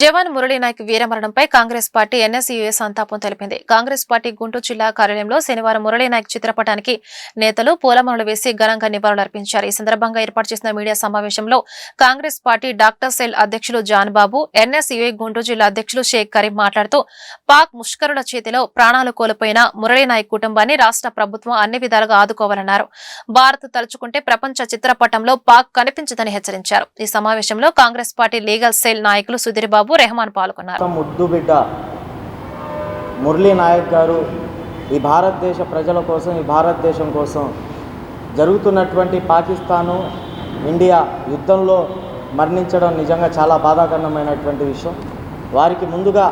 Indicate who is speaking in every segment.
Speaker 1: జవాన్ Murali Naik వీరమరణంపై Congress party NSUA సంతాపం తెలిపింది. Congress party Guntur జిల్లా కార్యాలయంలో శనివారం మురళీ నాయక్ చిత్రపటానికి నేతలు పూలమాలలు వేసి ఘనంగా నివాళులర్పించారు. ఈ సందర్భంగా ఏర్పాటు చేసిన మీడియా సమావేశంలో కాంగ్రెస్ పార్టీ డాక్టర్ సెల్ అధ్యక్షులు జాన్ బాబు, ఎన్ఎస్యుఏ గుంటూరు జిల్లా అధ్యక్షులు షేక్ కరీం మాట్లాడుతూ పాక్ ముష్కరుల చేతిలో ప్రాణాలు కోల్పోయిన మురళీ నాయక్ కుటుంబాన్ని రాష్ట్ర ప్రభుత్వం అన్ని విధాలుగా ఆదుకోవాలన్నారు. భారత్ తలుచుకుంటే ప్రపంచ చిత్రపటంలో పాక్ కనిపించదని హెచ్చరించారు. ఈ సమావేశంలో కాంగ్రెస్ పార్టీ లీగల్ సెల్ నాయకులు సుధీర్ బాబు, రెహమాన్ పాల్గొన్నారు.
Speaker 2: ముద్దు బిడ్డ మురళీ నాయక్ గారు ఈ భారతదేశ ప్రజల కోసం, ఈ భారతదేశం కోసం జరుగుతున్నటువంటి పాకిస్తాను ఇండియా యుద్ధంలో మరణించడం నిజంగా చాలా బాధాకరమైనటువంటి విషయం. వారికి ముందుగా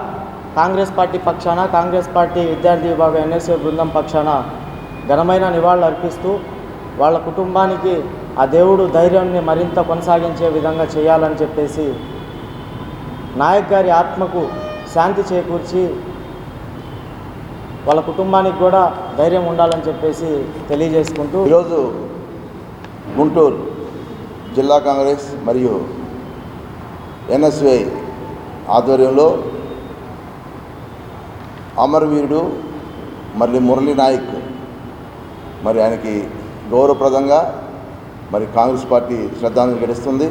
Speaker 2: కాంగ్రెస్ పార్టీ పక్షాన, కాంగ్రెస్ పార్టీ విద్యార్థి విభాగం ఎన్ఎస్ఏ బృందం పక్షాన ఘనమైన నివాళులు అర్పిస్తూ వాళ్ళ కుటుంబానికి ఆ దేవుడు ధైర్యాన్ని మరింత కొనసాగించే విధంగా చేయాలని చెప్పేసి, నాయక్ గారి ఆత్మకు శాంతి చేకూర్చి వాళ్ళ కుటుంబానికి కూడా ధైర్యం ఉండాలని చెప్పేసి తెలియజేసుకుంటూ,
Speaker 3: ఈరోజు గుంటూరు జిల్లా కాంగ్రెస్ మరియు ఎన్ఎస్వై ఆధ్వర్యంలో అమరవీరుడు మరి మురళీ నాయక్ మరి ఆయనకి గౌరవప్రదంగా మరి కాంగ్రెస్ పార్టీ శ్రద్ధాంజలి ఘటిస్తుంది.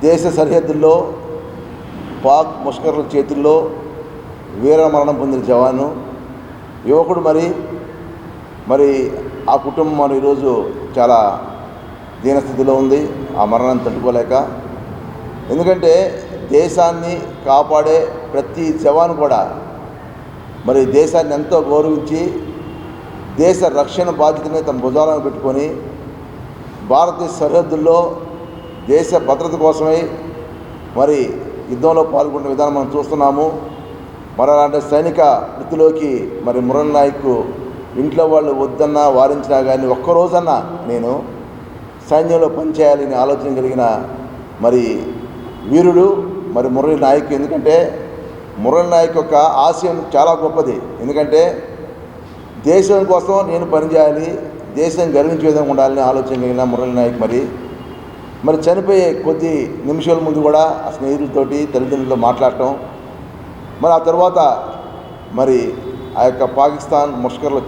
Speaker 3: దేశ సరిహద్దుల్లో పాక్ ముష్కరుల చేతుల్లో వీరమరణం పొందిన జవాను యువకుడు. మరి ఆ కుటుంబం మరి ఈరోజు చాలా దీనస్థితిలో ఉంది, ఆ మరణాన్ని తట్టుకోలేక. ఎందుకంటే దేశాన్ని కాపాడే ప్రతి జవాను కూడా మరి దేశాన్ని ఎంతో గౌరవించి దేశ రక్షణ బాధ్యతని తన భుజాలను పెట్టుకొని భారతదేశ సరిహద్దుల్లో దేశ భద్రత కోసమై మరి యుద్ధంలో పాల్గొన్న విధానం మనం చూస్తున్నాము. మరి అలాంటి సైనిక వృత్తిలోకి మరి మురళీ నాయక్ ఇంట్లో వాళ్ళు వద్దన్నా వారించినా కానీ ఒక్కరోజన్నా నేను సైన్యంలో పనిచేయాలని ఆలోచన కలిగిన మరి వీరుడు మరి మురళీ నాయక్. ఎందుకంటే మురళీ నాయక్ యొక్క ఆశయం చాలా గొప్పది. ఎందుకంటే దేశం కోసం నేను పనిచేయాలి, దేశం గర్వించే విధంగా ఉండాలని ఆలోచన కలిగిన మురళీ నాయక్ మరి చనిపోయే కొద్ది నిమిషాల ముందు కూడా ఆ స్నేహితులతోటి తల్లిదండ్రులతో మాట్లాడటం, మరి ఆ తర్వాత మరి ఆ యొక్క పాకిస్తాన్ ముష్కరుల